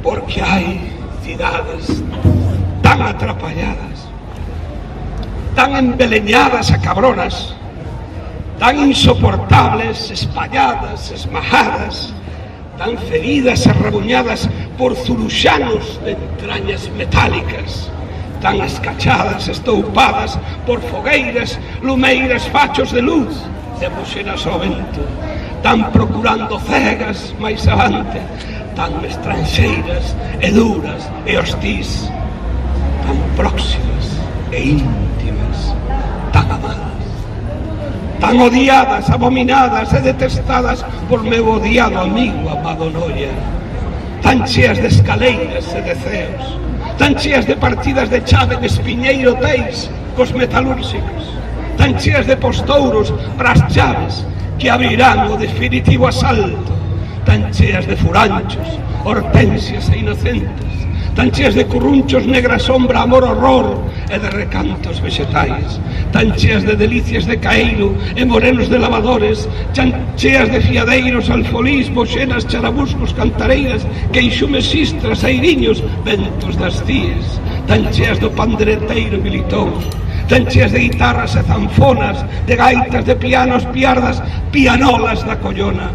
porque hai cidades tan atrapalladas, tan embeleñadas e cabronas, tan insoportables, espalladas, esmajadas, tan feridas e rabuñadas por zuruxanos de entrañas metálicas, tan escachadas, estoupadas por fogueiras, lumeiras, fachos de luz e buxenas ao vento, tan procurando cegas máis avante, tan estranxeiras e duras e hostís, tan próximas e íntimas, tan amadas, tan odiadas, abominadas e detestadas por meu odiado amigo amado Noia, tan cheas de escaleiras e de ceos, tan cheas de partidas de chave en Espiñeiro Teis cos metalúrxicos, tan cheas de postouros para as chaves que abrirán o definitivo asalto, tan cheas de furanchos, hortensias e inocentes, tan cheas de currunchos, negra sombra, amor, horror e de recantos vegetais, tan cheas de delicias de caeiro e morenos de lavadores, tan cheas de fiadeiros, alfolís, boxenas, charabuscos, cantareiras, queixumes, xistras, airiños, ventos das cíes, tan cheas do pandereteiro militón, tan cheas de guitarras e zanfonas, de gaitas, de pianos, piardas, pianolas da collona,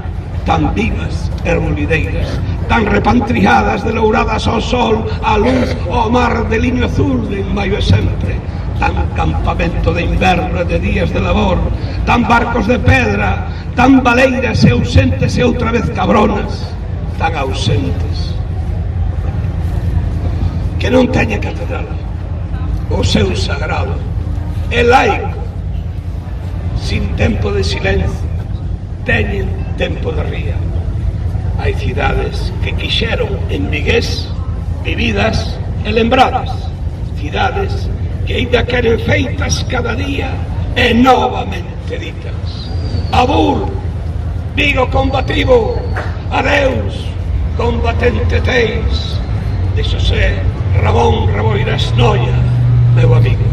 tan vivas e rolideiras, tan repantrijadas de louradas ao sol, á luz, ao mar de liño azul en maio e sempre, tan campamento de inverno e de días de labor, tan barcos de pedra, tan baleiras e ausentes e outra vez cabronas, tan ausentes, que non teñe catedral, o seu sagrado, é laico, sin tempo de silencio, teñen tempo de ría. Hai cidades que quixeron en vigués, vividas e lembradas, cidades que ainda queren feitas cada día e novamente ditas. Abur, Vigo combativo, adeus, combatente Teis, de Xosé Ramón Reboiras Noia, meu amigo.